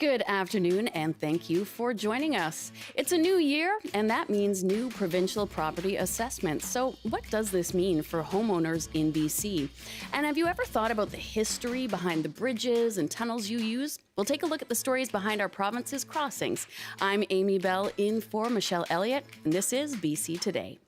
Good afternoon, and thank you for joining us. It's a new year, and that means new provincial property assessments. So, what does this mean for homeowners in BC? And have you ever thought about the history behind the bridges and tunnels you use? We'll take a look at the stories behind our province's crossings. I'm Amy Bell in for Michelle Elliott, and this is BC Today.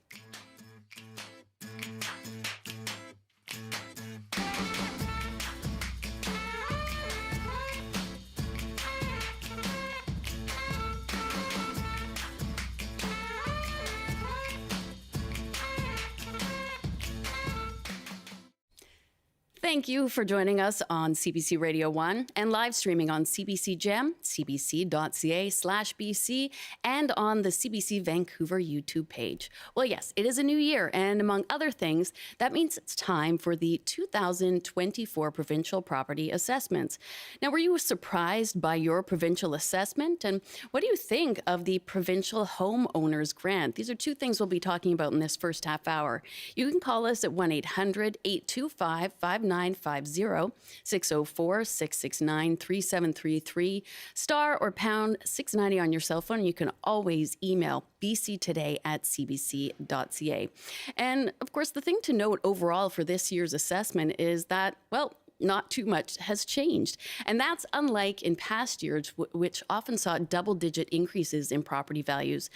Thank you for joining us on CBC Radio 1 and live streaming on CBC Gem, cbc.ca/BC, and on the CBC Vancouver YouTube page. Well, yes, it is a new year, and among other things, that means it's time for the 2024 provincial property assessments. Now, were you surprised by your provincial assessment? And what do you think of the provincial homeowners grant? These are two things we'll be talking about in this first half hour. You can call us at 1-800-825-5950, 604-669-3733, star or pound 690 on your cell phone. You can always email bctoday@cbc.ca. And of course, the thing to note overall for this year's assessment is that, well, not too much has changed. And that's unlike in past years, which often saw double-digit increases in property values.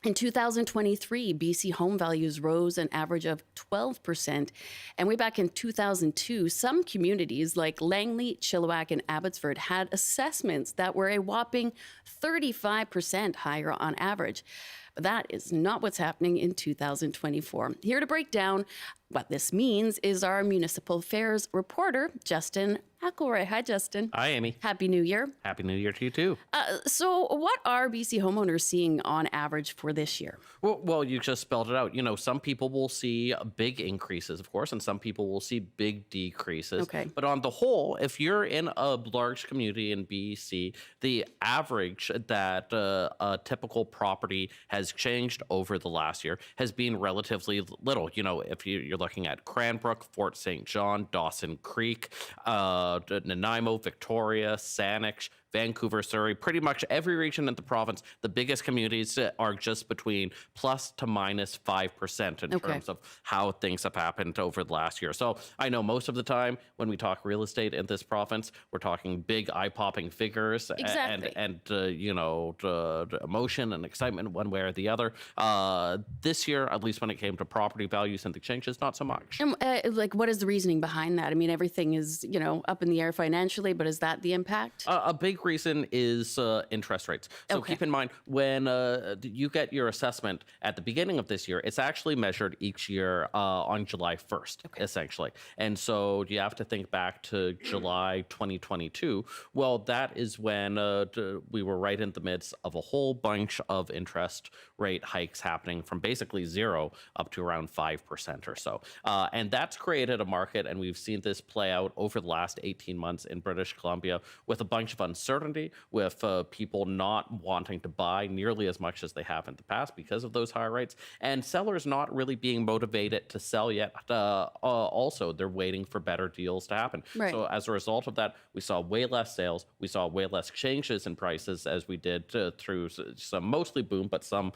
In 2023, BC home values rose an average of 12%. And way back in 2002, some communities like Langley, Chilliwack, and Abbotsford had assessments that were a whopping 35% higher on average. But that is not what's happening in 2024. Here to break down what this means is our municipal affairs reporter, Justin McElroy. Hi, Justin. Hi, Amy. Happy New Year. Happy New Year to you, too. So what are BC homeowners seeing on average for this year? Well, you just spelled it out. You know, some people will see big increases, of course, and some people will see big decreases. Okay. But on the whole, if you're in a large community in BC, the average that a typical property has changed over the last year has been relatively little. You know, if you're looking at Cranbrook, Fort St. John, Dawson Creek, Nanaimo, Victoria, Saanich, Vancouver, Surrey, pretty much every region in the province, the biggest communities are just between plus to minus 5% in terms of how things have happened over the last year. So I know most of the time when we talk real estate in this province, we're talking big eye-popping figures and emotion and excitement one way or the other. This year, at least when it came to property values and the changes, not so much. And what is the reasoning behind that? I mean, everything is, up in the air financially, but is that the impact? A big reason is interest rates. So keep in mind, when you get your assessment at the beginning of this year, it's actually measured each year on July 1st, essentially. And so you have to think back to July 2022. Well, that is when we were right in the midst of a whole bunch of interest rate hikes happening from basically zero up to around 5% or so. And that's created a market, and we've seen this play out over the last 18 months in British Columbia with a bunch of uncertainty, with people not wanting to buy nearly as much as they have in the past because of those higher rates, and sellers not really being motivated to sell yet. Also, they're waiting for better deals to happen. Right. So as a result of that, we saw way less sales. We saw way less changes in prices as we did through some mostly boom, but some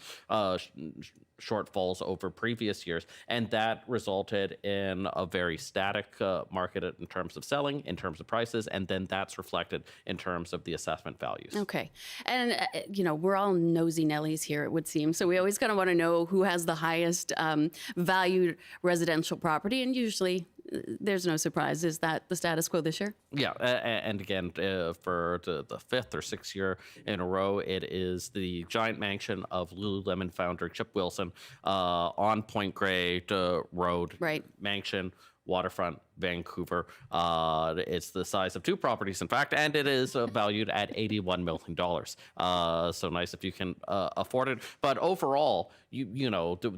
shortfalls over previous years. And that resulted in a very static market in terms of selling, in terms of prices, and then that's reflected in terms of the assessment values. Okay. And, we're all nosy Nellies here, it would seem. So we always kind of want to know who has the highest valued residential property. And usually there's no surprise. Is that the status quo this year? Yeah. And again, for the fifth or sixth year in a row, it is the giant mansion of Lululemon founder Chip Wilson on Point Grey Road. Right. Mansion, waterfront, Vancouver. It's the size of two properties, in fact, and it is valued at $81 million. So nice if you can afford it. But overall,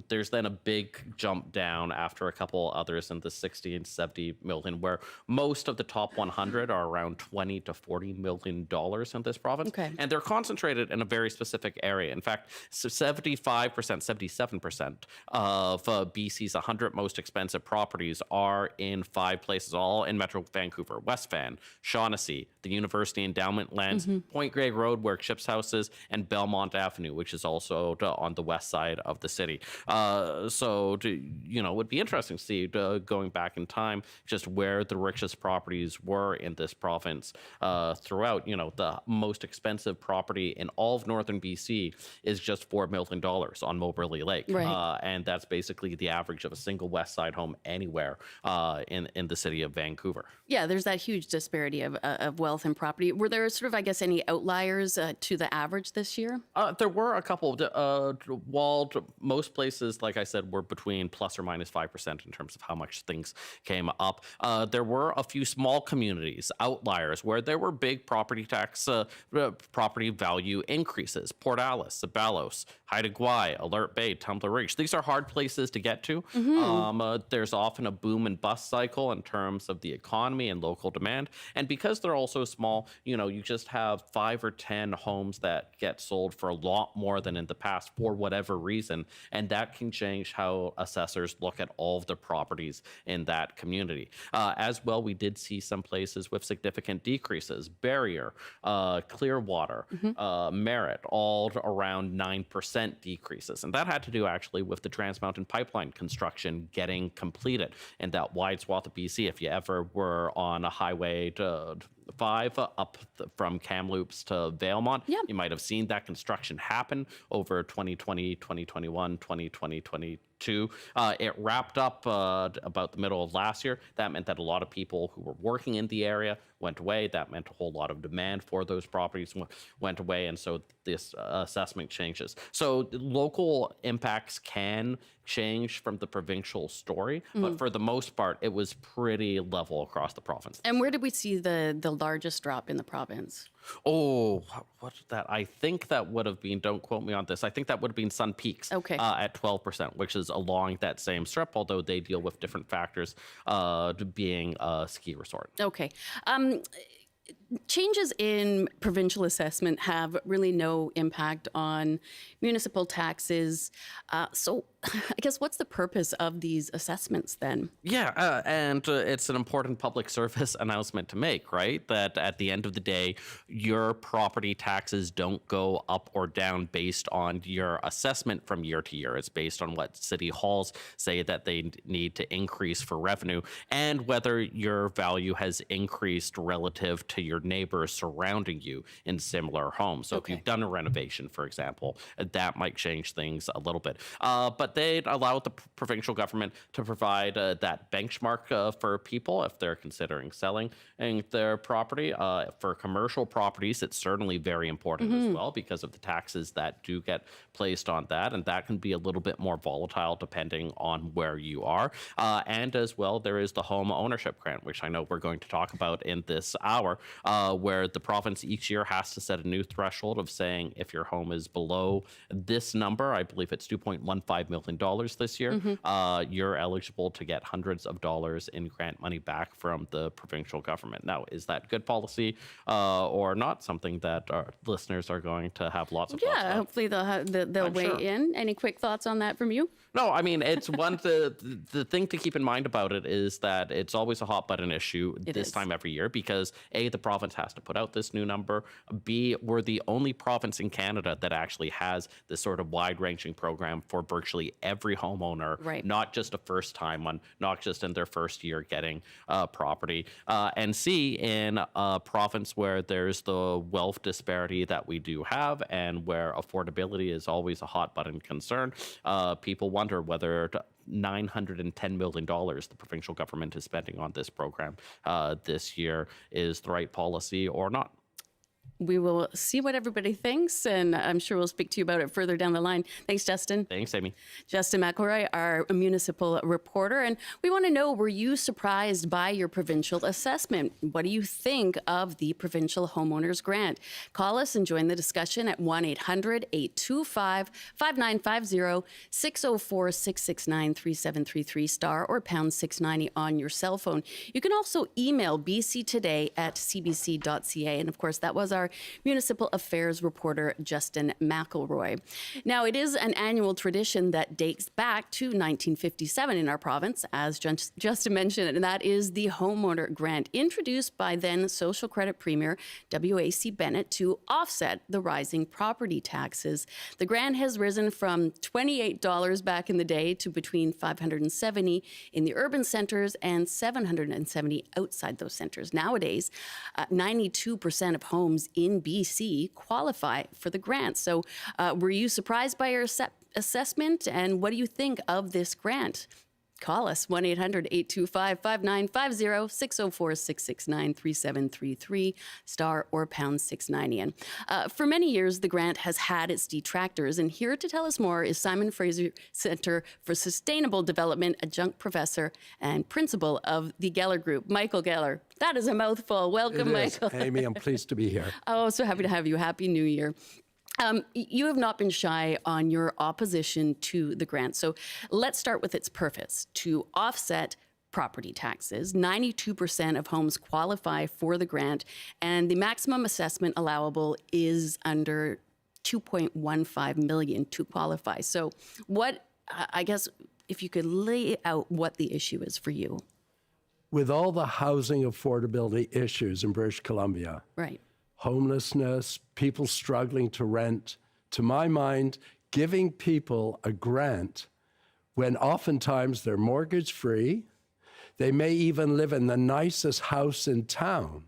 there's then a big jump down after a couple others in the 60 and 70 million, where most of the top 100 are around 20 to $40 million in this province. Okay. And they're concentrated in a very specific area. In fact, 75%, 77% of BC's 100 most expensive properties are in 5 5 places, all in Metro Vancouver: West Van, Shaughnessy, the University Endowment Lands, Point Grey Road, where Chip's house is, and Belmont Avenue, which is also on the west side of the city. It would be interesting to see, going back in time, just where the richest properties were in this province throughout. The most expensive property in all of northern BC is just $4 million on Moberly Lake. Right. And that's basically the average of a single west side home anywhere in the city of Vancouver. Yeah, there's that huge disparity of wealth and property. Were there sort of, I guess, any outliers to the average this year? There were a couple. While most places, like I said, were between plus or minus 5% in terms of how much things came up, there were a few small communities, outliers, where there were big property tax, property value increases. Port Alice, Sabalos, Haida Gwaii, Alert Bay, Tumbler Ridge. These are hard places to get to. There's often a boom and bust cycle in terms of the economy and local demand. And because they're also small, you just have 5 or 10 homes that get sold for a lot more than in the past for whatever reason. And that can change how assessors look at all of the properties in that community. As well, we did see some places with significant decreases. Barrier, Clearwater, Merritt, all around 9% decreases. And that had to do actually with the Trans Mountain Pipeline construction getting completed in that wide swath of BC. If you ever were on a highway to 5 up from Kamloops to Valemont, you might have seen that construction happen over 2020, 2021, 2022. It wrapped up about the middle of last year. That meant that a lot of people who were working in the area went away. That meant a whole lot of demand for those properties went away, and so this assessment changes. So local impacts can change from the provincial story, but for the most part, it was pretty level across the province. And where did we see the largest drop in the province? Oh, what's that? I think that would have been, don't quote me on this, I think that would have been Sun Peaks at 12%, which is along that same strip, although they deal with different factors, being a ski resort. Okay. Changes in provincial assessment have really no impact on municipal taxes. So I guess what's the purpose of these assessments then? Yeah, and it's an important public service announcement to make, right? That at the end of the day, your property taxes don't go up or down based on your assessment from year to year. It's based on what city halls say that they need to increase for revenue and whether your value has increased relative to your neighbors surrounding you in similar homes. So if you've done a renovation, for example, that might change things a little bit. But they'd allow the provincial government to provide that benchmark for people if they're considering selling their property. For commercial properties, it's certainly very important as well because of the taxes that do get placed on that, and that can be a little bit more volatile depending on where you are. And as well, there is the home ownership grant, which I know we're going to talk about in this hour, where the province each year has to set a new threshold of saying if your home is below this number, I believe it's $2.15 million this year, you're eligible to get hundreds of dollars in grant money back from the provincial government. Now, is that good policy or not? Something that our listeners are going to have lots of thoughts about. Hopefully they'll weigh in. Any quick thoughts on that from you? No, I mean, it's one, the thing to keep in mind about it is that it's always a hot button issue this time every year because A, the province has to put out this new number. B, we're the only province in Canada that actually has this sort of wide-ranging program for virtually every homeowner, not just a first-time one, not just in their first year getting property. And C, in a province where there's the wealth disparity that we do have and where affordability is always a hot-button concern, people wonder whether $910 million the provincial government is spending on this program this year is the right policy or not. We will see what everybody thinks, and I'm sure we'll speak to you about it further down the line. Thanks, Justin. Thanks, Amy. Justin McElroy, our municipal reporter. And we want to know, were you surprised by your provincial assessment? What do you think of the provincial homeowners grant? Call us and join the discussion at 1-800-825-5950, 604-669-3733 star or pound 690 on your cell phone. You can also email bctoday@cbc.ca. And of course, that was our our municipal affairs reporter, Justin McElroy. Now, it is an annual tradition that dates back to 1957 in our province, as Justin mentioned, and that is the homeowner grant introduced by then Social Credit Premier W.A.C. Bennett to offset the rising property taxes. The grant has risen from $28 back in the day to between $570 in the urban centers and $770 outside those centers. Nowadays, 92% of homes in BC qualify for the grant. So were you surprised by your assessment, and what do you think of this grant? Call us, 1-800-825-5950, 604-669-3733, star or pound 690. And for many years, the grant has had its detractors. And here to tell us more is Simon Fraser Center for Sustainable Development, adjunct professor and principal of the Geller Group, Michael Geller. That is a mouthful. Welcome, Michael. Amy, I'm pleased to be here. Oh, so happy to have you. Happy New Year. You have not been shy on your opposition to the grant. So let's start with its purpose, to offset property taxes. 92% of homes qualify for the grant, and the maximum assessment allowable is under $2.15 million to qualify. So I guess, if you could lay out what the issue is for you. With all the housing affordability issues in British Columbia, Right. homelessness, people struggling to rent, to my mind, giving people a grant when oftentimes they're mortgage free, they may even live in the nicest house in town,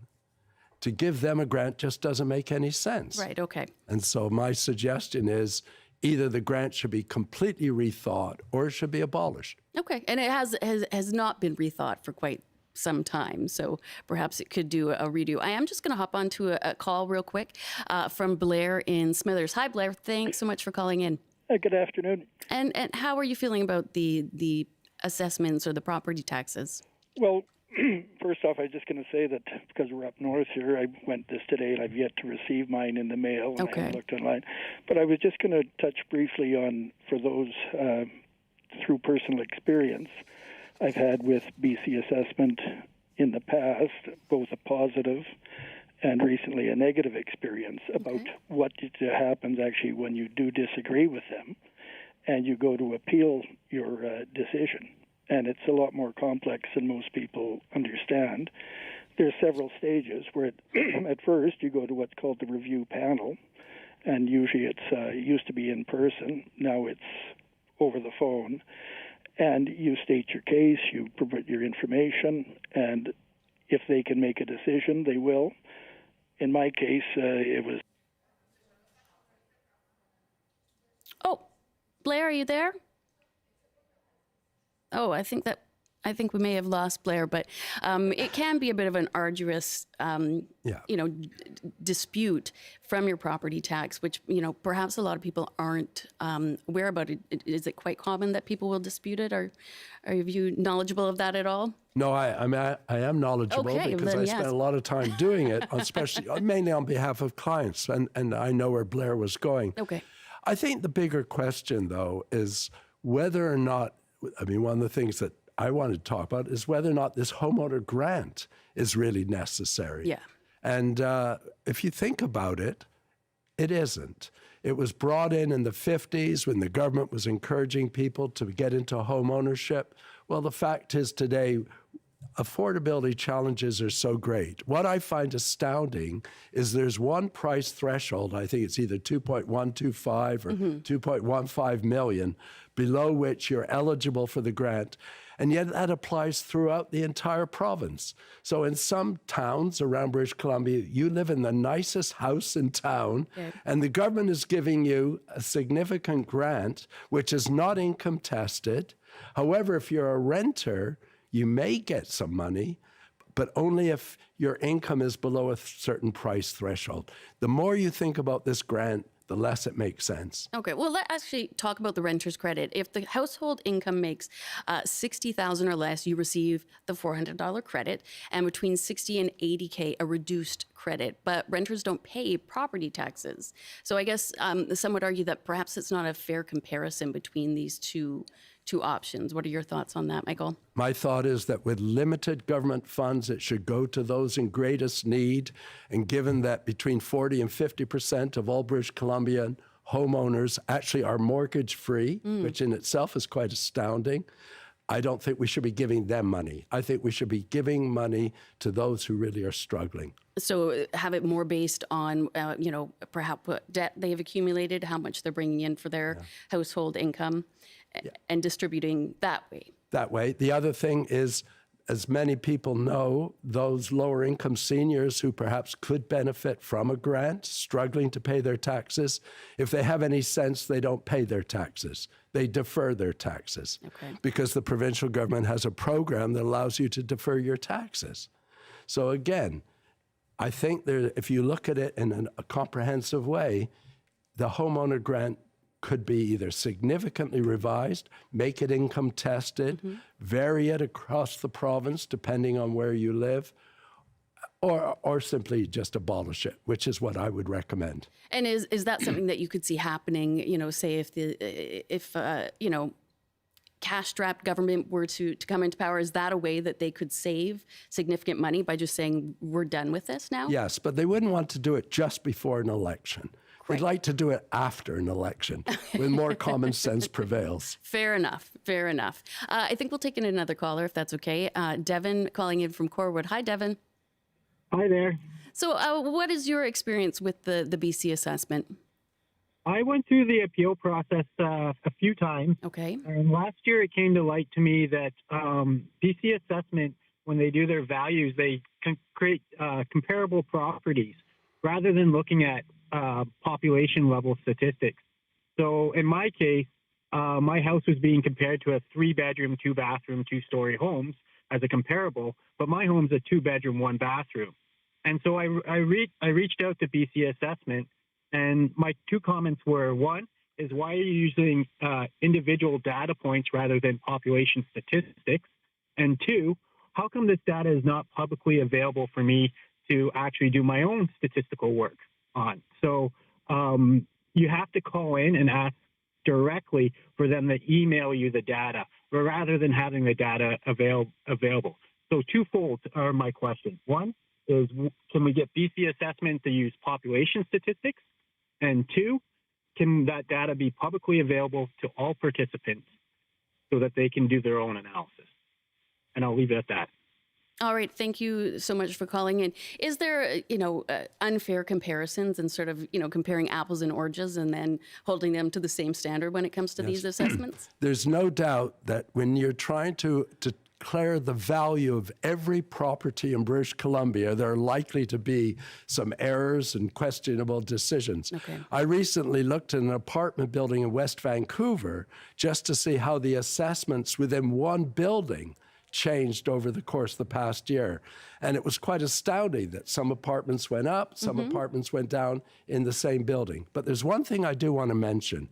to give them a grant just doesn't make any sense. Right, okay. And so my suggestion is either the grant should be completely rethought or it should be abolished. Okay, and it has not been rethought for quite some time, so perhaps it could do a redo. I am just going to hop onto a call real quick from Blair in Smithers. Hi, Blair. Thanks so much for calling in. Good afternoon. And how are you feeling about the assessments or the property taxes? Well, first off, I was just going to say that because we're up north here, I went this today and I've yet to receive mine in the mail. And Okay. I haven't looked online. But I was just going to touch briefly on, for those through personal experience I've had with BC assessment in the past, both a positive and recently a negative experience about what happens actually when you do disagree with them and you go to appeal your decision. And it's a lot more complex than most people understand. There's several stages where at first you go to what's called the review panel, and usually it used to be in person, now it's over the phone. And you state your case, you provide your information, and if they can make a decision, they will. In my case, it was... Oh, Blair, are you there? Oh, I think we may have lost Blair, but it can be a bit of an arduous, dispute from your property tax, which, perhaps a lot of people aren't aware about it. Is it quite common that people will dispute it? Are you knowledgeable of that at all? No, I am knowledgeable because I spent a lot of time doing it, especially mainly on behalf of clients, and I know where Blair was going. Okay. I think the bigger question, though, is whether or not, one of the things that I wanted to talk about is whether or not this homeowner grant is really necessary. Yeah. And if you think about it, it isn't. It was brought in the 50s when the government was encouraging people to get into home ownership. Well, the fact is today, affordability challenges are so great. What I find astounding is there's one price threshold, I think it's either 2.125 or 2.15 million, below which you're eligible for the grant. And yet that applies throughout the entire province. So in some towns around British Columbia, you live in the nicest house in town, and the government is giving you a significant grant, which is not income tested. However, if you're a renter, you may get some money, but only if your income is below a certain price threshold. The more you think about this grant, the less it makes sense. Okay, well, let's actually talk about the renter's credit. If the household income makes $60,000 or less, you receive the $400 credit, and between $60,000 and $80,000, a reduced credit, but renters don't pay property taxes. So I guess some would argue that perhaps it's not a fair comparison between these two options. What are your thoughts on that, Michael? My thought is that with limited government funds, it should go to those in greatest need. And given that between 40 and 50% of all British Columbian homeowners actually are mortgage-free, which in itself is quite astounding, I don't think we should be giving them money. I think we should be giving money to those who really are struggling. So have it more based on, perhaps what debt they've accumulated, how much they're bringing in for their household income, and distributing that way. That way. The other thing is, as many people know, those lower income seniors who perhaps could benefit from a grant, struggling to pay their taxes, if they have any sense, they don't pay their taxes. They defer their taxes because the provincial government has a program that allows you to defer your taxes. So again, I think if you look at it in a comprehensive way, the homeowner grant could be either significantly revised, make it income tested, vary it across the province depending on where you live, or simply just abolish it, which is what I would recommend. And is that something that you could see happening, say if cash-strapped government were to come into power, is that a way that they could save significant money by just saying, we're done with this now? Yes, but they wouldn't want to do it just before an election. They'd like to do it after an election when more common sense prevails. Fair enough. Fair enough. I think we'll take in another caller if that's okay. Devin calling in from Corwood. Hi, Devin. Hi there. So what is your experience with the BC assessment? I went through the appeal process a few times. Okay. And last year it came to light to me that BC assessment, when they do their values, they can create comparable properties rather than looking at population level statistics. So in my case, my house was being compared to a 3-bedroom, 2-bathroom, 2-story homes as a comparable, but my home's a 2-bedroom, 1-bathroom. And so I reached out to BC Assessment, and my 2 comments were, one is, why are you using individual data points rather than population statistics? And 2, how come this data is not publicly available for me to actually do my own statistical work on? So you have to call in and ask directly for them to email you the data rather than having the data available. So twofold are my questions. One is, can we get BC Assessment to use population statistics? And 2, can that data be publicly available to all participants so that they can do their own analysis? And I'll leave it at that. All right. Thank you so much for calling in. Is there, unfair comparisons and sort of, comparing apples and oranges and then holding them to the same standard when it comes to these assessments? There's no doubt that when you're trying to declare the value of every property in British Columbia, there are likely to be some errors and questionable decisions. Okay. I recently looked at an apartment building in West Vancouver just to see how the assessments within one building changed over the course of the past year. And it was quite astounding that some apartments went up, some apartments went down in the same building. But there's one thing I do want to mention.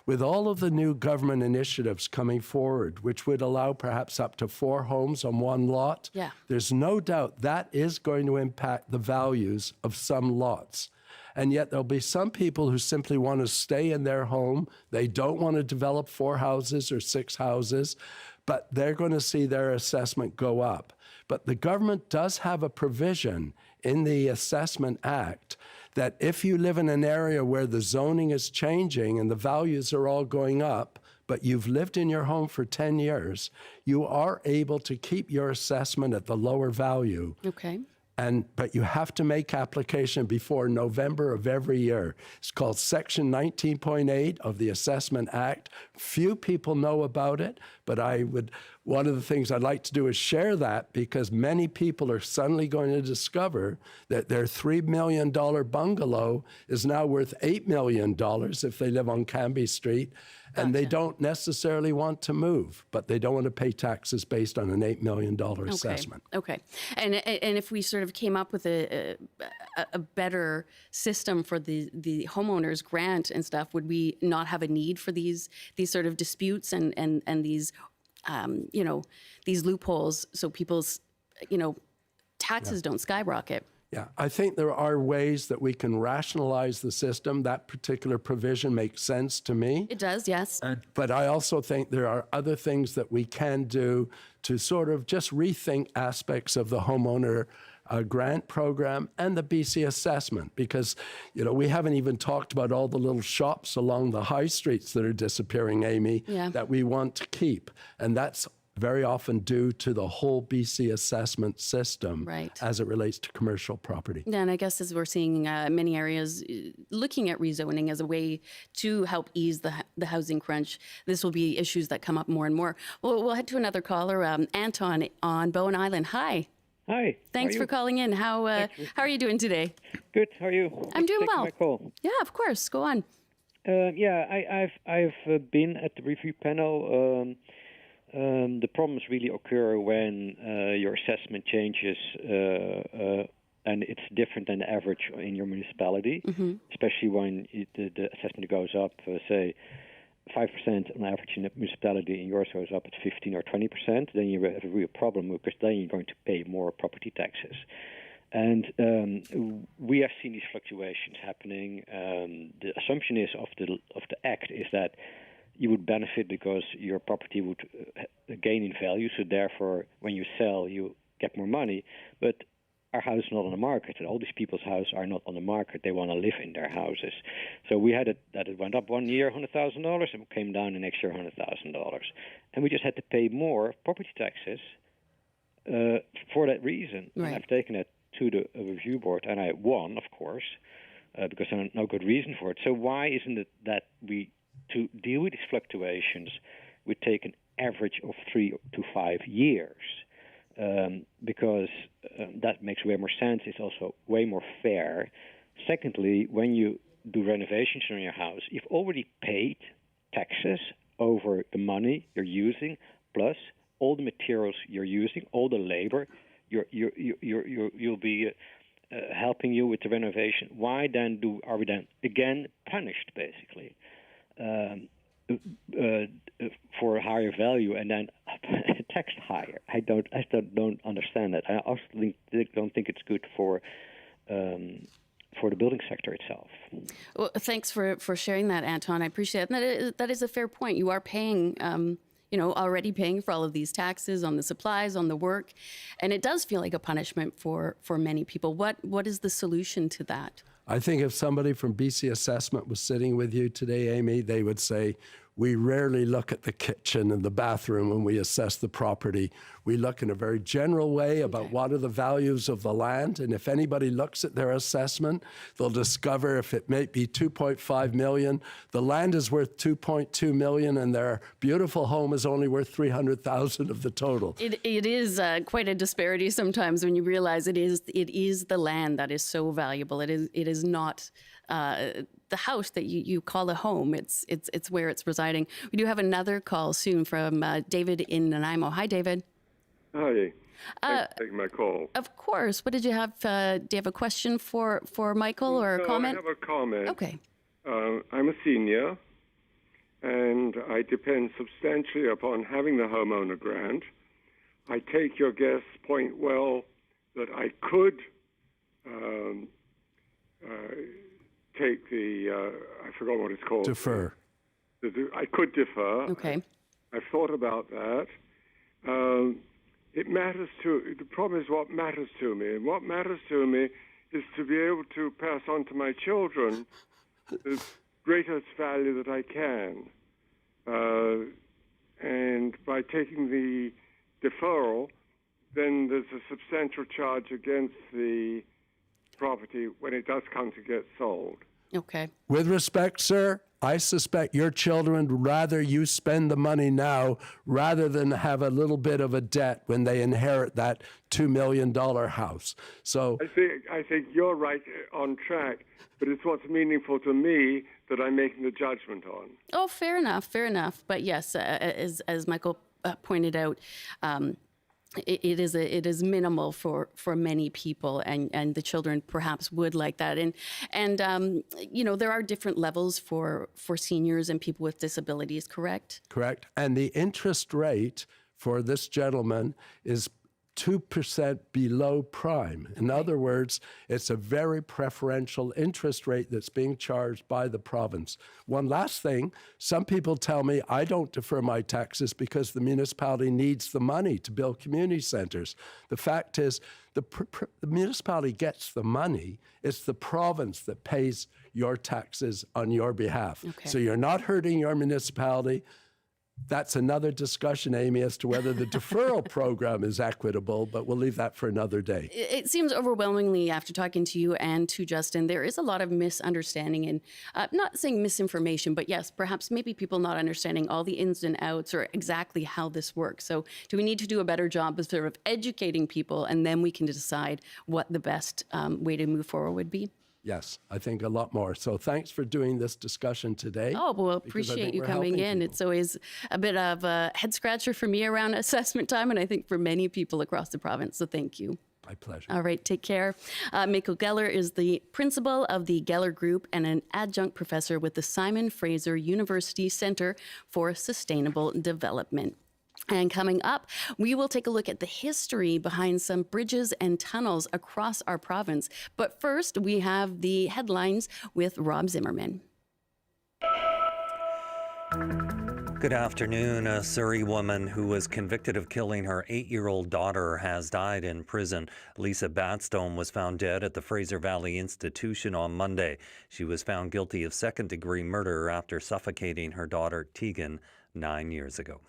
With all of the new government initiatives coming forward, which would allow perhaps up to 4 homes on one lot, there's no doubt that is going to impact the values of some lots. And yet there'll be some people who simply want to stay in their home. They don't want to develop 4 houses or 6 houses, but they're going to see their assessment go up. But the government does have a provision in the Assessment Act that if you live in an area where the zoning is changing and the values are all going up, but you've lived in your home for 10 years, you are able to keep your assessment at the lower value. Okay. But you have to make application before November of every year. It's called Section 19.8 of the Assessment Act. Few people know about it, but one of the things I'd like to do is share that, because many people are suddenly going to discover that their $3 million bungalow is now worth $8 million if they live on Cambie Street. And they don't necessarily want to move, but they don't want to pay taxes based on an $8 million assessment. Okay. And if we sort of came up with a better system for the homeowners grant and stuff, would we not have a need for these sort of disputes and these, these loopholes so people's, taxes don't skyrocket? Yeah, I think there are ways that we can rationalize the system. That particular provision makes sense to me. It does, yes. But I also think there are other things that we can do to sort of just rethink aspects of the homeowner grant program and the BC assessment, because, you know, we haven't even talked about all the little shops along the high streets that are disappearing, Amy, that we want to keep. And that's very often due to the whole BC assessment system as it relates to commercial property. Yeah, and I guess as we're seeing many areas looking at rezoning as a way to help ease the housing crunch, this will be issues that come up more and more. Well, we'll head to another caller, Anton on Bowen Island. Hi. Hi. Thanks for calling in. How are you doing today? Good. How are you? I'm doing well. My call. Yeah, of course. Go on. I've been at the review panel. The problems really occur when your assessment changes and it's different than the average in your municipality, especially when the assessment goes up, say, 5% on average in a municipality, and yours goes up at 15 or 20%, then you have a real problem because then you're going to pay more property taxes. And we have seen these fluctuations happening. The assumption is of the Act is that you would benefit because your property would gain in value, so therefore when you sell you get more money. But our house is not on the market, and all these people's houses are not on the market. They want to live in their houses. So we had it that it went up one year $100,000 and came down the next year $100,000, and we just had to pay more property taxes for that reason. Right. And I've taken it to the review board, and I won, of course, because there's no good reason for it. So why isn't it that we, to deal with these fluctuations, we take an average of 3 to 5 years? Because that makes way more sense. It's also way more fair. Secondly, when you do renovations on your house, you've already paid taxes over the money you're using, plus all the materials you're using, all the labor. You'll be helping you with the renovation. Why then are we then again punished, basically? For a higher value and then taxed higher. I don't understand that. I also don't think it's good for the building sector itself. Well, thanks for sharing that, Anton. I appreciate it. And that is a fair point. You are paying, already paying for all of these taxes on the supplies, on the work, and it does feel like a punishment for many people. What is the solution to that? I think if somebody from BC Assessment was sitting with you today, Amy, they would say, we rarely look at the kitchen and the bathroom when we assess the property. We look in a very general way about what are the values of the land. And if anybody looks at their assessment, they'll discover if it may be 2.5 million, the land is worth 2.2 million and their beautiful home is only worth 300,000 of the total. It is quite a disparity sometimes when you realize it is the land that is so valuable. It is not the house that you call a home. It's where it's residing. We do have another call soon from David in Nanaimo. Hi, David. Hi. Thanks for taking my call. Of course. What did you have? Do you have a question for Michael or a comment? I have a comment. Okay. I'm a senior, and I depend substantially upon having the homeowner grant. I take your guest's point well that I could take the, I forgot what it's called. Defer. I could defer. Okay. I've thought about that. It matters the problem is what matters to me. And what matters to me is to be able to pass on to my children the greatest value that I can. And by taking the deferral, then there's a substantial charge against the property when it does come to get sold. Okay. With respect, sir, I suspect your children would rather you spend the money now rather than have a little bit of a debt when they inherit that $2 million house. So I think you're right on track, but it's what's meaningful to me that I'm making the judgment on. Oh, fair enough. But yes, as Michael pointed out, it is minimal for many people, and the children perhaps would like that. And there are different levels for seniors and people with disabilities, correct? Correct. And the interest rate for this gentleman is 2% below prime. In other words, it's a very preferential interest rate that's being charged by the province. One last thing, some people tell me I don't defer my taxes because the municipality needs the money to build community centers. The fact is, the municipality gets the money. It's the province that pays your taxes on your behalf. Okay. So you're not hurting your municipality. That's another discussion, Amy, as to whether the deferral program is equitable, but we'll leave that for another day. It seems overwhelmingly, after talking to you and to Justin, there is a lot of misunderstanding and not saying misinformation, but yes, perhaps maybe people not understanding all the ins and outs or exactly how this works. So do we need to do a better job of sort of educating people, and then we can decide what the best way to move forward would be? Yes, I think a lot more. So thanks for doing this discussion today. Oh, well, appreciate you coming in. It's always a bit of a head scratcher for me around assessment time, and I think for many people across the province. So thank you. My pleasure. All right, take care. Mako Geller is the principal of the Geller Group and an adjunct professor with the Simon Fraser University Centre for Sustainable Development. And coming up, we will take a look at the history behind some bridges and tunnels across our province. But first, we have the headlines with Rob Zimmerman. Good afternoon. A Surrey woman who was convicted of killing her 8-year-old daughter has died in prison. Lisa Batstone was found dead at the Fraser Valley Institution on Monday. She was found guilty of second-degree murder after suffocating her daughter, Tegan, 9 years ago.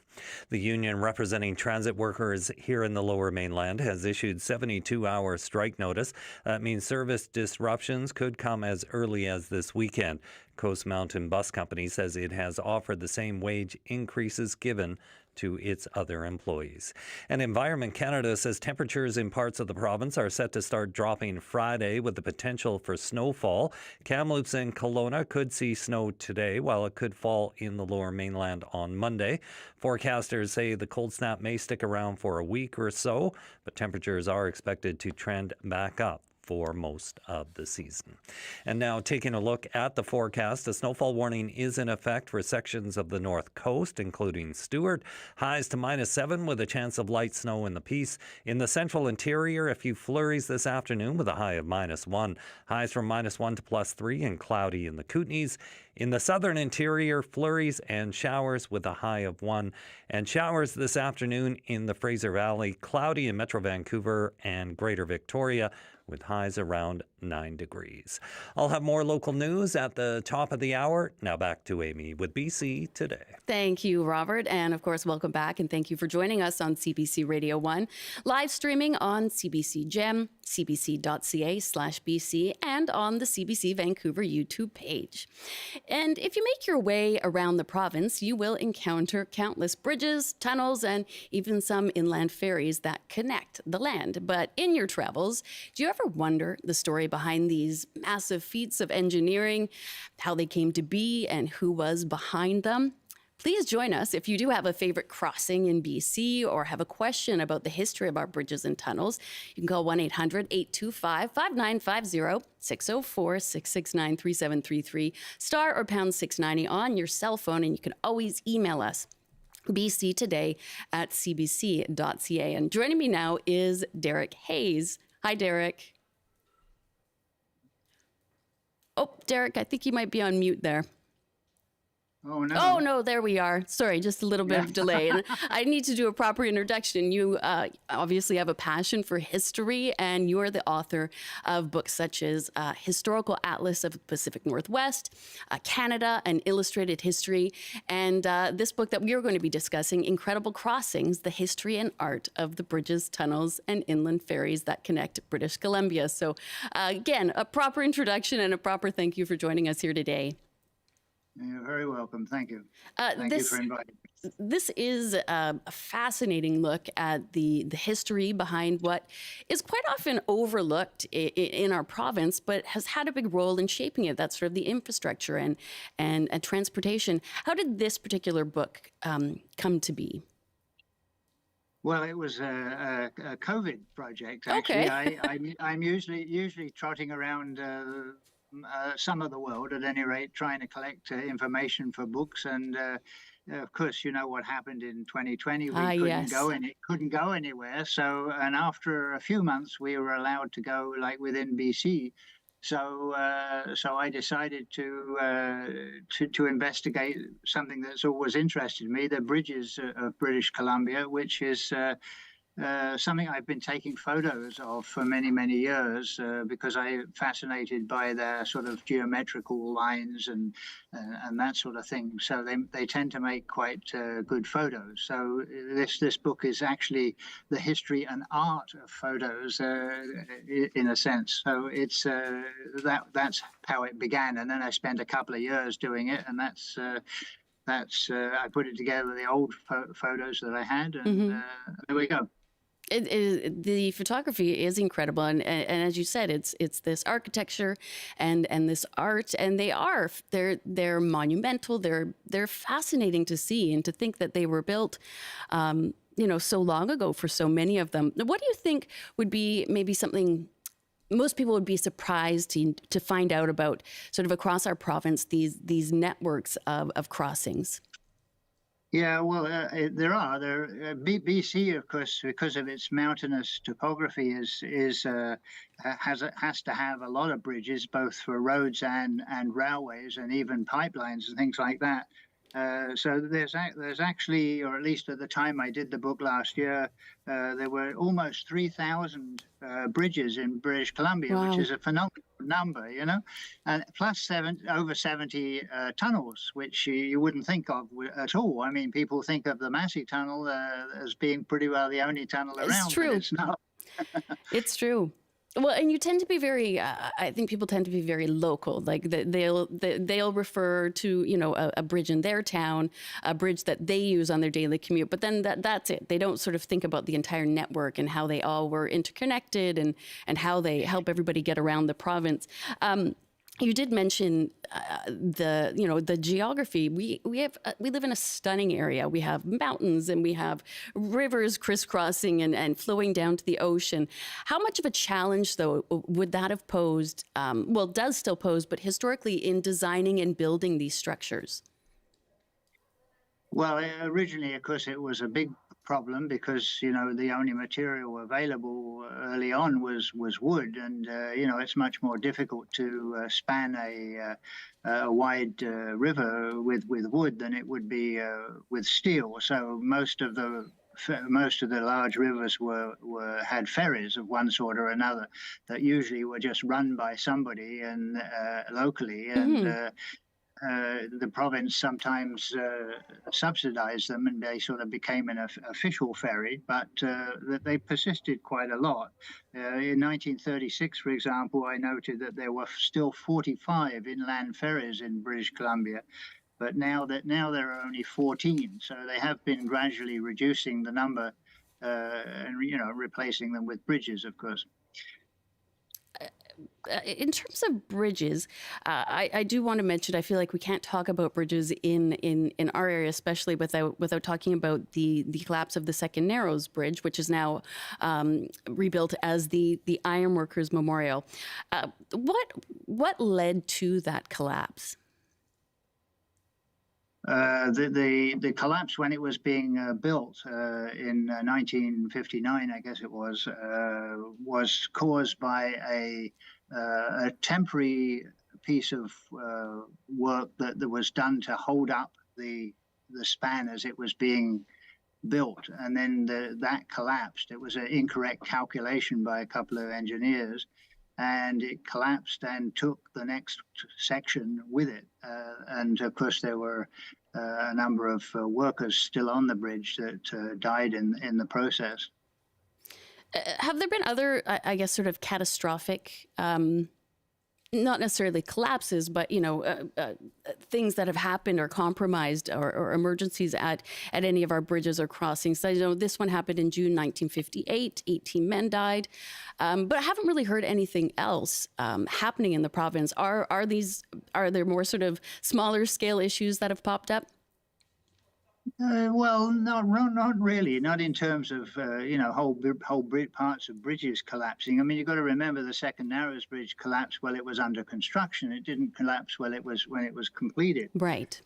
The union representing transit workers here in the Lower Mainland has issued 72-hour strike notice. That means service disruptions could come as early as this weekend. Coast Mountain Bus Company says it has offered the same wage increases given to its other employees. And Environment Canada says temperatures in parts of the province are set to start dropping Friday with the potential for snowfall. Kamloops and Kelowna could see snow today, while it could fall in the Lower Mainland on Monday. Forecasters say the cold snap may stick around for a week or so, but temperatures are expected to trend back up for most of the season. And now taking a look at the forecast, a snowfall warning is in effect for sections of the north coast, including Stewart. Highs to -7 with a chance of light snow in the Peace. In the central interior, a few flurries this afternoon with a high of -1. Highs from -1 to +3 and cloudy in the Kootenays. In the southern interior, flurries and showers with a high of 1. And showers this afternoon in the Fraser Valley, cloudy in Metro Vancouver and Greater Victoria, with highs around 9 degrees. I'll have more local news at the top of the hour. Now back to Amy with BC Today. Thank you, Robert. And of course, welcome back. And thank you for joining us on CBC Radio 1, live streaming on CBC Gem, cbc.ca/BC, and on the CBC Vancouver YouTube page. And if you make your way around the province, you will encounter countless bridges, tunnels, and even some inland ferries that connect the land. But in your travels, do you ever wonder the story behind these massive feats of engineering, how they came to be, and who was behind them? Please join us if you do have a favorite crossing in BC or have a question about the history of our bridges and tunnels. You can call 1-800-825-5950, 604-669-3733, star or pound 690 on your cell phone, and you can always email us, bctoday@cbc.ca. And joining me now is Derek Hayes. Hi, Derek. Oh, Derek, I think you might be on mute there. Oh, no. Oh, no, there we are. Sorry, just a little bit of delay. And I need to do a proper introduction. You obviously have a passion for history, and you are the author of books such as Historical Atlas of the Pacific Northwest, Canada, an Illustrated History, and this book that we are going to be discussing, Incredible Crossings, the History and Art of the Bridges, Tunnels, and Inland Ferries that Connect British Columbia. So again, a proper introduction and a proper thank you for joining us here today. You're very welcome. Thank you. Thank you for inviting me. This is a fascinating look at the history behind what is quite often overlooked in our province, but has had a big role in shaping it. That's sort of the infrastructure and transportation. How did this particular book come to be? Well, it was a COVID project. Actually. Okay. I'm usually trotting around some of the world, at any rate, trying to collect information for books. And of course, you know what happened in 2020. We couldn't go anywhere. So, and after a few months, we were allowed to go, like within BC. So, so I decided to investigate something that's always interested me: the bridges of British Columbia, which is something I've been taking photos of for many, many years because I'm fascinated by their sort of geometrical lines and that sort of thing. So they tend to make quite good photos. So this book is actually the history and art of photos in a sense. So it's that's how it began. And then I spent a couple of years doing it, and that's I put it together, the old photos that I had, and there we go. The photography is incredible, and as you said, it's this architecture and this art, and they're monumental. They're fascinating to see, and to think that they were built, so long ago for so many of them. What do you think would be maybe something most people would be surprised to find out about, sort of across our province, these networks of crossings? Yeah, well, there are. BC, of course, because of its mountainous topography, has to have a lot of bridges, both for roads and railways, and even pipelines and things like that. So there's actually, or at least at the time I did the book last year, there were almost 3,000 bridges in British Columbia, wow, which is a phenomenal number, and plus over 70 tunnels, which you wouldn't think of at all. I mean, people think of the Massey Tunnel as being pretty well the only tunnel around. It's true. But it's not. It's true. Well, and you tend to be very, I think people tend to be very local. Like they'll refer to, a bridge in their town, a bridge that they use on their daily commute. But then that's it. They don't sort of think about the entire network and how they all were interconnected and how they help everybody get around the province. You did mention the geography. We live in a stunning area. We have mountains and we have rivers crisscrossing and flowing down to the ocean. How much of a challenge, though, would that have posed? Does still pose, but historically in designing and building these structures? Well, originally, of course, it was a big problem because the only material available early on was wood, and it's much more difficult to span a wide river with wood than it would be with steel. So most of the large rivers had ferries of one sort or another that usually were just run by somebody and locally, and the province sometimes subsidized them, and they sort of became an official ferry, but they persisted quite a lot. In 1936, for example, I noted that there were still 45 inland ferries in British Columbia, but now there are only 14. So they have been gradually reducing the number and replacing them with bridges, of course. In terms of bridges, I do want to mention, I feel like we can't talk about bridges in our area, especially without talking about the collapse of the Second Narrows Bridge, which is now rebuilt as the Ironworkers Memorial. What led to that collapse? The collapse when it was being built in 1959, I guess it was caused by a temporary piece of work that was done to hold up the span as it was being built, and then that collapsed. It was an incorrect calculation by a couple of engineers, and it collapsed and took the next section with it. And of course, there were a number of workers still on the bridge that died in the process. Have there been other, I guess, sort of catastrophic, not necessarily collapses, but things that have happened or compromised or emergencies at any of our bridges or crossings? So this one happened in June 1958. 18 men died, but I haven't really heard anything else happening in the province. Are there more sort of smaller scale issues that have popped up? Well, not really. Not in terms of whole parts of bridges collapsing. I mean, you've got to remember the second Narrows Bridge collapsed while it was under construction. It didn't collapse when it was completed. Right.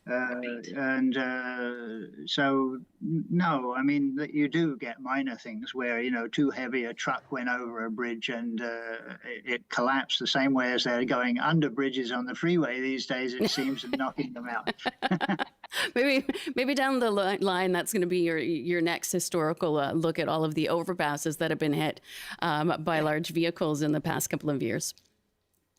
So no, I mean you do get minor things where too heavy a truck went over a bridge and it collapsed the same way as they're going under bridges on the freeway these days. It seems and knocking them out. Maybe down the line, that's going to be your next historical look at all of the overpasses that have been hit by large vehicles in the past couple of years.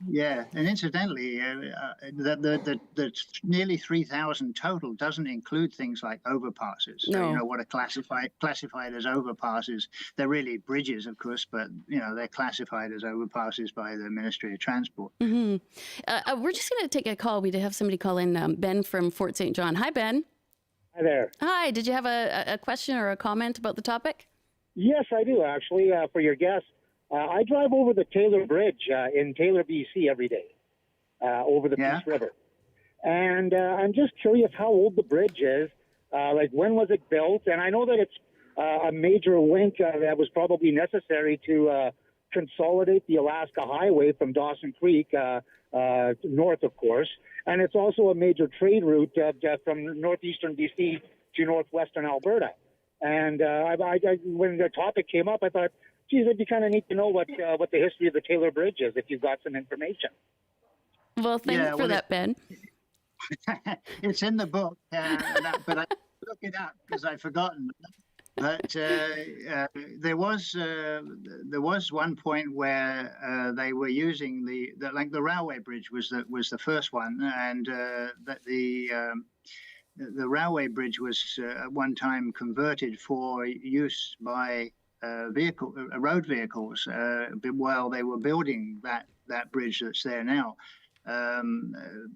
Yeah, and incidentally, the nearly 3,000 total doesn't include things like overpasses. So, No. What are classified as overpasses. They're really bridges, of course, but they're classified as overpasses by the Ministry of Transport. Mm-hmm. We're just going to take a call. We did have somebody call in, Ben from Fort St. John. Hi, Ben. Hi there. Hi. Did you have a question or a comment about the topic? Yes, I do, actually, for your guest. I drive over the Taylor Bridge in Taylor, BC every day, over the Peace River. And I'm just curious how old the bridge is. Like, when was it built? And I know that it's a major link that was probably necessary to consolidate the Alaska Highway from Dawson Creek north, of course. And it's also a major trade route from northeastern BC to northwestern Alberta. And when the topic came up, I thought, geez, it'd be kind of neat to know what the history of the Taylor Bridge is if you've got some information. Well, thank you for that, Ben. It's in the book, but I look it up because I've forgotten. But there was one point where they were using the railway bridge was the first one, and that the railway bridge was at one time converted for use by road vehicles while they were building that bridge that's there now,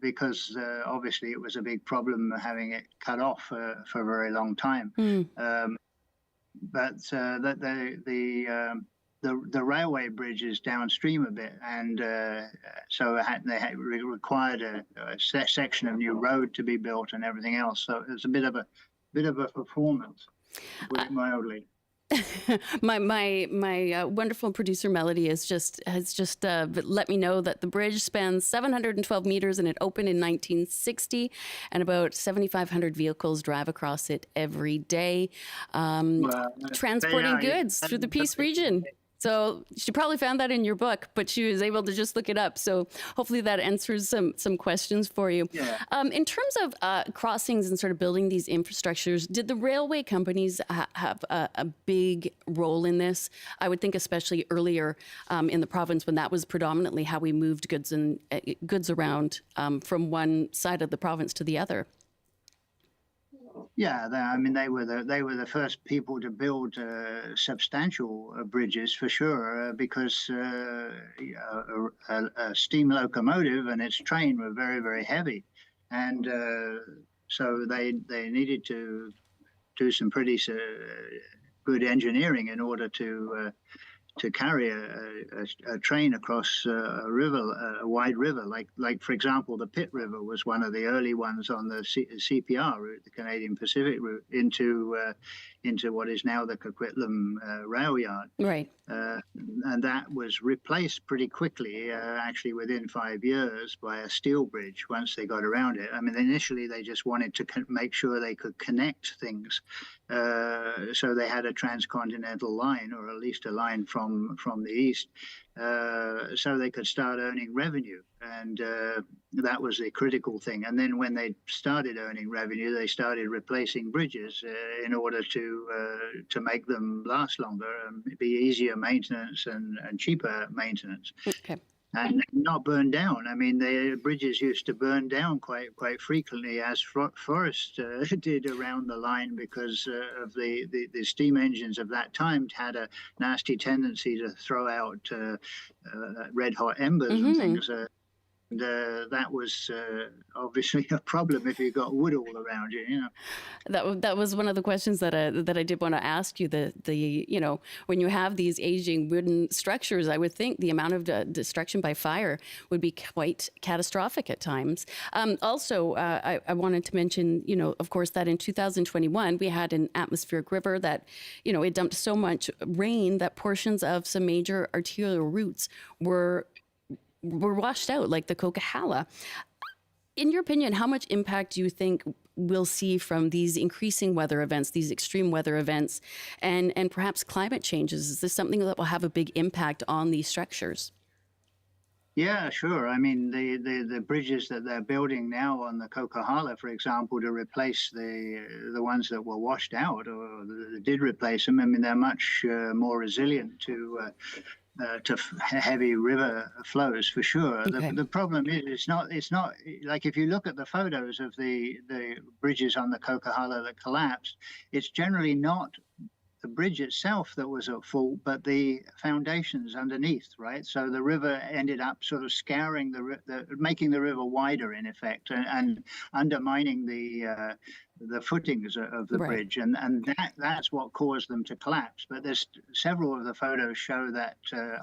because obviously it was a big problem having it cut off for a very long time. But the railway bridge is downstream a bit, and so they required a section of new road to be built and everything else. So it's a bit of a performance, to put it mildly. my wonderful producer Melody has just let me know that the bridge spans 712 meters and it opened in 1960, and about 7,500 vehicles drive across it every day, transporting goods through the Peace region. So she probably found that in your book, but she was able to just look it up. So hopefully that answers some questions for you. Yeah. In terms of crossings and sort of building these infrastructures, did the railway companies have a big role in this? I would think especially earlier in the province when that was predominantly how we moved goods around from one side of the province to the other. Yeah, they were the first people to build substantial bridges for sure, because a steam locomotive and its train were very, very heavy, and so they needed to do some pretty good engineering in order to carry a train across a river, a wide river, like for example, the Pitt River was one of the early ones on the CPR route, the Canadian Pacific route, into what is now the Coquitlam rail yard. Right. And that was replaced pretty quickly, actually within 5 years, by a steel bridge once they got around it. I mean, initially they just wanted to make sure they could connect things. So they had a transcontinental line, or at least a line from the east, so they could start earning revenue. And that was the critical thing. And then when they started earning revenue, they started replacing bridges in order to make them last longer and be easier maintenance and cheaper maintenance. Okay. And not burn down. I mean, the bridges used to burn down quite frequently, as Forest did around the line, because of the steam engines of that time had a nasty tendency to throw out red hot embers and things. that was obviously a problem if you got wood all around you. You know, that was one of the questions that I did want to ask you. The when you have these aging wooden structures, I would think the amount of destruction by fire would be quite catastrophic at times. Also, I wanted to mention, of course, that in 2021 we had an atmospheric river that, it dumped so much rain that portions of some major arterial routes were washed out, like the Coquihalla. In your opinion, how much impact do you think we'll see from these increasing weather events, these extreme weather events, and perhaps climate changes? Is this something that will have a big impact on these structures? Yeah, sure. I mean, the bridges that they're building now on the Coquihalla, for example, to replace the ones that were washed out or that did replace them, I mean, they're much more resilient to heavy river flows, for sure. Okay. The problem is it's not like if you look at the photos of the bridges on the Coquihalla that collapsed, it's generally not the bridge itself that was at fault, but the foundations underneath, right? So the river ended up sort of scouring making the river wider in effect, and undermining the footings of the bridge, and that's what caused them to collapse. But there's several of the photos show that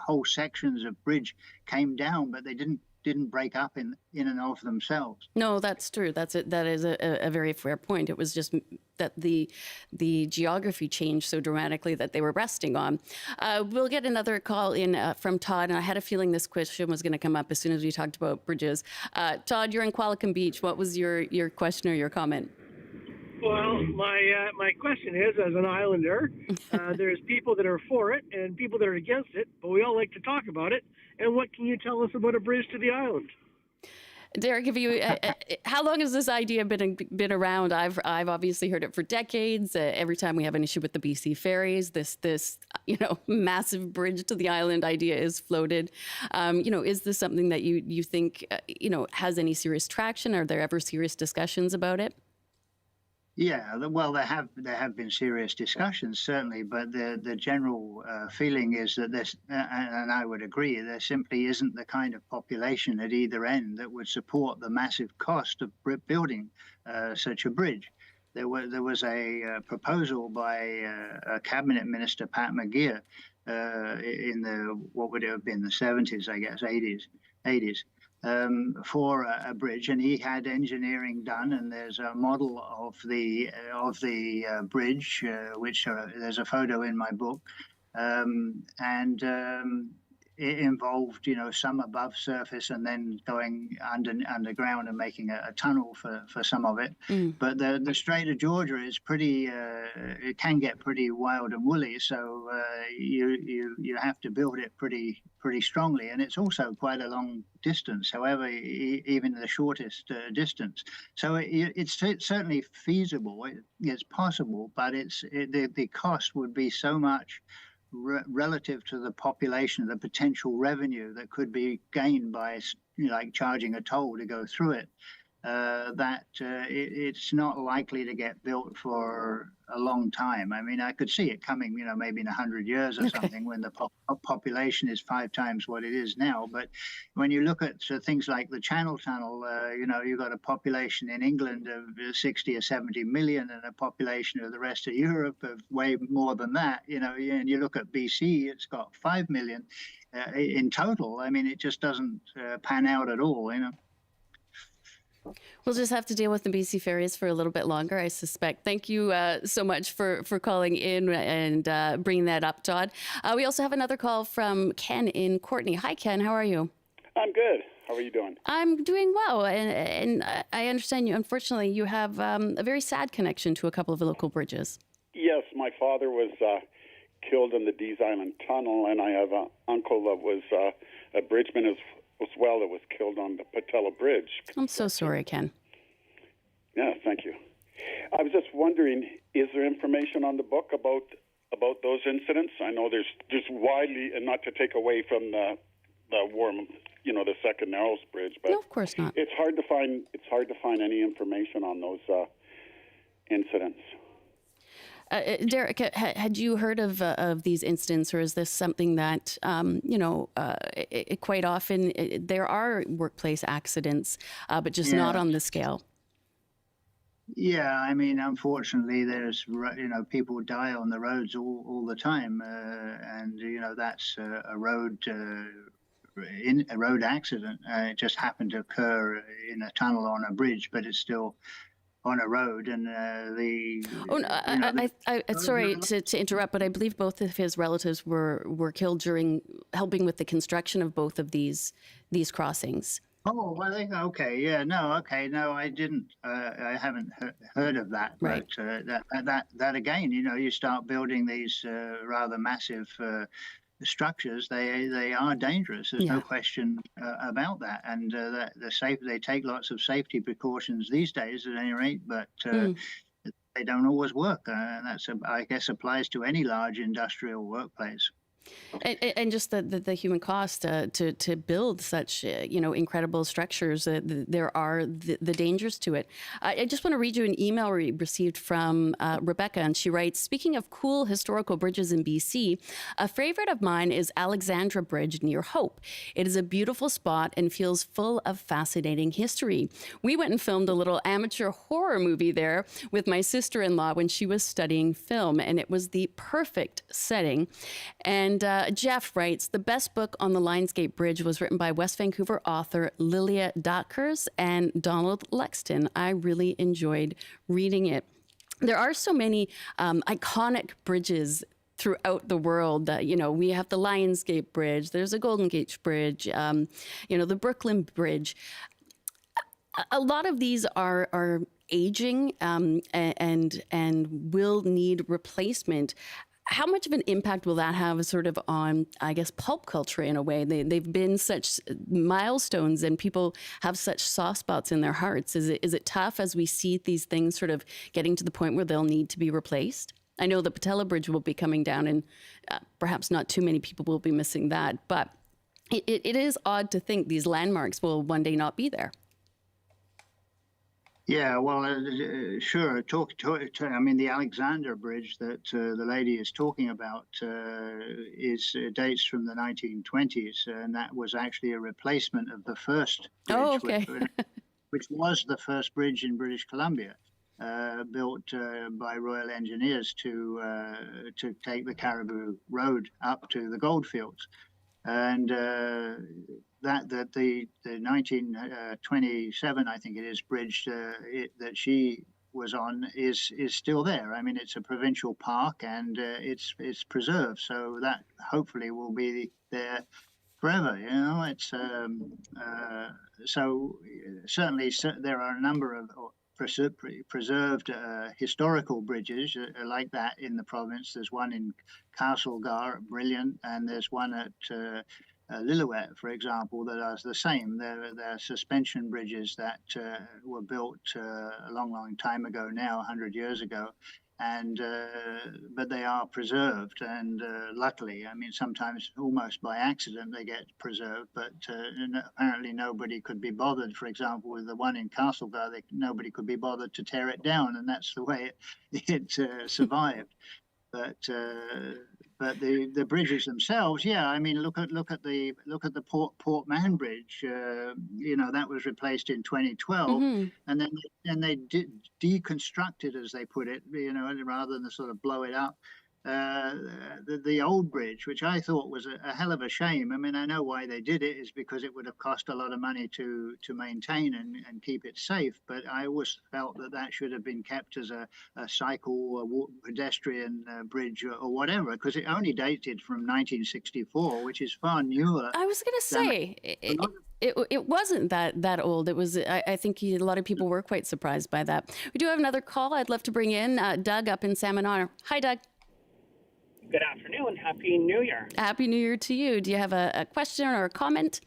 whole sections of bridge came down, but they didn't break up in and of themselves. No, that's true. That is a very fair point. It was just that the geography changed so dramatically that they were resting on. We'll get another call in from Todd, and I had a feeling this question was going to come up as soon as we talked about bridges. Todd, you're in Qualicum Beach. What was your question or your comment? Well, my question is, as an islander, there's people that are for it and people that are against it, but we all like to talk about it. And what can you tell us about a bridge to the island? Derek, how long has this idea been around? I've obviously heard it for decades. Every time we have an issue with the BC ferries, this massive bridge to the island idea is floated. Is this something that you think has any serious traction? Are there ever serious discussions about it? Yeah, well, there have been serious discussions, certainly, but the general feeling is that there's, and I would agree, there simply isn't the kind of population at either end that would support the massive cost of building such a bridge. There was a proposal by a cabinet minister, Pat McGeer, in what would have been the 70s, I guess, 80s. For a bridge, and he had engineering done, and there's a model of the bridge, which there's a photo in my book, and it involved, some above surface and then going underground and making a tunnel for some of it. But the Strait of Georgia is pretty, it can get pretty wild and woolly, so you have to build it pretty strongly, and it's also quite a long distance, however, even the shortest distance. So it's certainly feasible, it's possible, but the cost would be so much relative to the population, the potential revenue that could be gained by charging a toll to go through it, that it's not likely to get built for a long time. I mean, I could see it coming, maybe in 100 years or something, when the population is 5 times what it is now. But when you look at things like the Channel Tunnel, you've got a population in England of 60 or 70 million and a population of the rest of Europe of way more than that, and you look at BC, it's got 5 million in total. I mean, it just doesn't pan out at all, We'll just have to deal with the BC ferries for a little bit longer, I suspect. Thank you so much for calling in and bringing that up, Todd. We also have another call from Ken in Courtney. Hi, Ken. How are you? I'm good. How are you doing? I'm doing well. And I understand unfortunately, you have a very sad connection to a couple of local bridges. Yes, my father was killed in the Dease Island Tunnel, and I have an uncle that was a bridgeman as well that was killed on the Patella Bridge. I'm so sorry, Ken. Yeah, thank you. I was just wondering, is there information on the book about those incidents? I know there's widely, and not to take away from the the Second Narrows Bridge, but no, of course not. It's hard to find any information on those incidents. Derek, had you heard of these incidents, or is this something that, quite often there are workplace accidents, but just not on the scale? Yeah, I mean, unfortunately, there's people die on the roads all the time, and that's a road accident. It just happened to occur in a tunnel on a bridge, but it's still on a road. And sorry to interrupt, but I believe both of his relatives were killed during helping with the construction of both of these crossings. Oh, well, okay, yeah, no, I didn't, I haven't heard of that, right. But that again, you start building these rather massive structures, they are dangerous. There's no question about that, and they take lots of safety precautions these days, at any rate, but they don't always work. That's I guess applies to any large industrial workplace. And just the human cost to build such incredible structures, there are the dangers to it. I just want to read you an email we received from Rebecca, and she writes, speaking of cool historical bridges in BC, a favorite of mine is Alexandra Bridge near Hope. It is a beautiful spot and feels full of fascinating history. We went and filmed a little amateur horror movie there with my sister-in-law when she was studying film, and it was the perfect setting. And Jeff writes, the best book on the Lionsgate Bridge was written by West Vancouver author Lilia Dockers and Donald Lexton. I really enjoyed reading it. There are so many iconic bridges throughout the world. We have the Lionsgate Bridge, there's a Golden Gate Bridge, the Brooklyn Bridge. A lot of these are aging and will need replacement. How much of an impact will that have sort of on, I guess, pulp culture in a way? They've been such milestones and people have such soft spots in their hearts. Is it tough as we see these things sort of getting to the point where they'll need to be replaced? I know the Patella Bridge will be coming down and perhaps not too many people will be missing that, but it is odd to think these landmarks will one day not be there. Yeah, well, sure. I mean, the Alexander Bridge that the lady is talking about dates from the 1920s, and that was actually a replacement of the first bridge, oh, okay. which was the first bridge in British Columbia, built by Royal Engineers to take the Caribou Road up to the goldfields. And that the 1927, I think it is, bridge that she was on is still there. I mean, it's a provincial park and it's preserved, so that hopefully will be there forever. It's so certainly there are a number of preserved historical bridges like that in the province. There's one in Castlegar, brilliant, and there's one at Lillooet, for example, that are the same. They're suspension bridges that were built a long time ago now, 100 years ago, and but they are preserved, and luckily, I mean, sometimes almost by accident they get preserved, but apparently nobody could be bothered. For example, with the one in Castlegar, nobody could be bothered to tear it down, and that's the way it survived. But the bridges themselves, yeah, I mean, look at the Port Mann Bridge. That was replaced in 2012, and then they deconstructed, as they put it, rather than sort of blow it up. The old bridge, which I thought was a hell of a shame. I mean, I know why they did it is because it would have cost a lot of money to maintain and keep it safe. But I always felt that should have been kept as a cycle, a pedestrian bridge or whatever, because it only dated from 1964, which is far newer. I was going to say it wasn't that old. It was. I think a lot of people were quite surprised by that. We do have another call. I'd love to bring in Doug up in Salmon Honor. Hi, Doug. Good afternoon. Happy New Year. Happy New Year to you. Do you have a question or a comment?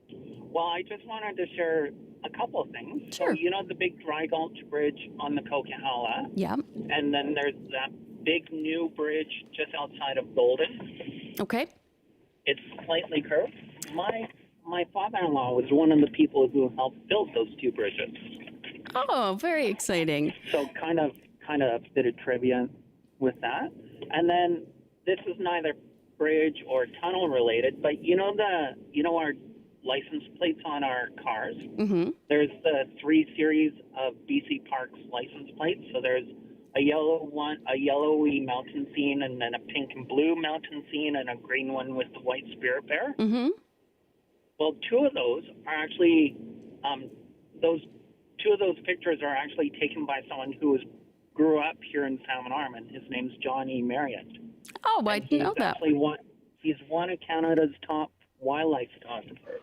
Well, I just wanted to share a couple of things. Sure. So, the big Dry Gulch Bridge on the Coquihalla. Yeah. And then there's that big new bridge just outside of Golden. Okay. It's slightly curved. My father-in-law was one of the people who helped build those two bridges. Oh, very exciting. So kind of a bit of trivia. with that. And then this is neither bridge or tunnel related, but our license plates on our cars. Mm-hmm. There's the 3 series of BC Parks license plates. So there's a yellow one, a yellowy mountain scene, and then a pink and blue mountain scene, and a green one with the white spirit bear. Mm-hmm. Well, 2 of those are actually two of those pictures are actually taken by someone who grew up here in Salmon Arm, and his name's John E. Marriott. Oh, I didn't know that. He's one of Canada's top wildlife photographers.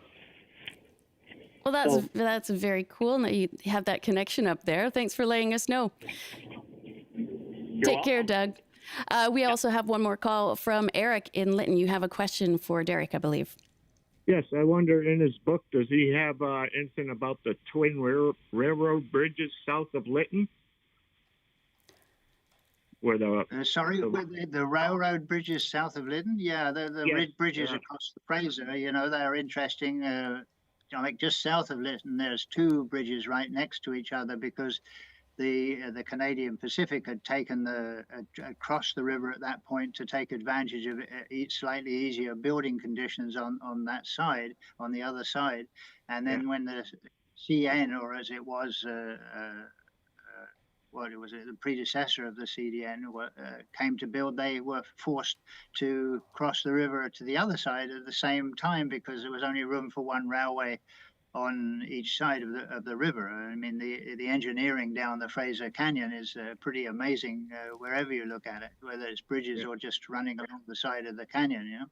Well, that's very cool that you have that connection up there. Thanks for letting us know. Take care, Doug. We also have one more call from Eric in Lytton. You have a question for Derek, I believe. Yes, I wonder, in his book, does he have anything about the twin railroad bridges south of Lytton? Where the railroad bridges south of Lytton? Yeah, the bridges across the Fraser, they're interesting. Like just south of Lytton, there's 2 bridges right next to each other because the Canadian Pacific had taken across the river at that point to take advantage of slightly easier building conditions on that side, on the other side. And then when the CN, or as it was, the predecessor of the CDN, came to build, they were forced to cross the river to the other side at the same time because there was only room for 1 railway on each side of the river. I mean, the engineering down the Fraser Canyon is pretty amazing wherever you look at it, whether it's bridges or just running along the side of the canyon.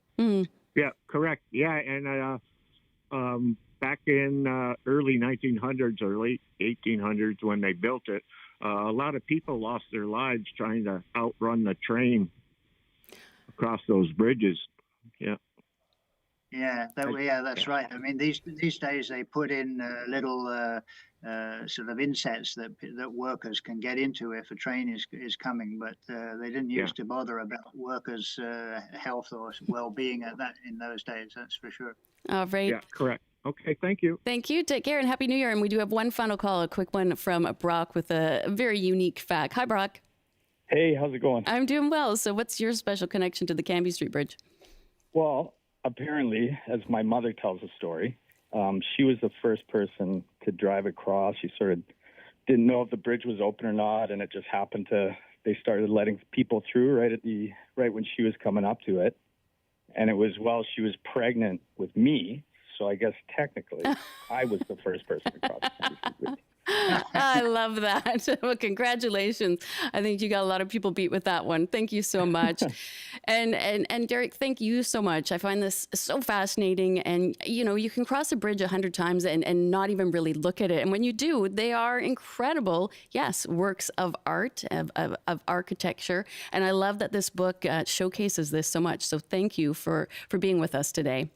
Yeah, correct. Yeah, and back in early 1900s or late 1800s when they built it, a lot of people lost their lives trying to outrun the train across those bridges. Yeah. Yeah, that's right. I mean, these days they put in little sort of insets that workers can get into if a train is coming, but they didn't used to bother about workers' health or well-being in those days. That's for sure. All right. Yeah, correct. Okay, thank you. Thank you. Take care and Happy New Year. And we do have one final call, a quick one from Brock with a very unique fact. Hi, Brock. Hey, how's it going? I'm doing well. So what's your special connection to the Cambie Street Bridge? Well, apparently, as my mother tells the story, she was the first person to drive across. She sort of didn't know if the bridge was open or not, and it just happened they started letting people through right when she was coming up to it. And it was while she was pregnant with me. So I guess technically I was the first person to cross the bridge. I love that. Well, congratulations. I think you got a lot of people beat with that one. Thank you so much. and Derek, thank you so much. I find this so fascinating. And, you can cross a bridge 100 times and not even really look at it. And when you do, they are incredible, yes, works of art, of architecture. And I love that this book showcases this so much. So thank you for being with us today.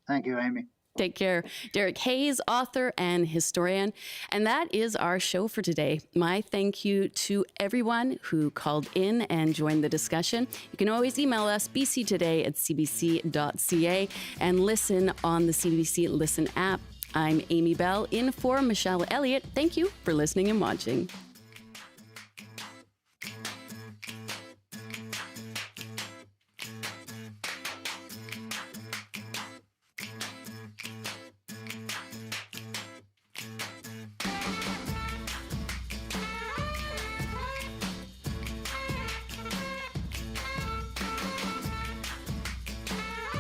Thank you, Amy. Take care. Derek Hayes, author and historian. And that is our show for today. My thank you to everyone who called in and joined the discussion. You can always email us, bctoday@cbc.ca, and listen on the CBC Listen app. I'm Amy Bell, in for Michelle Elliott. Thank you for listening and watching.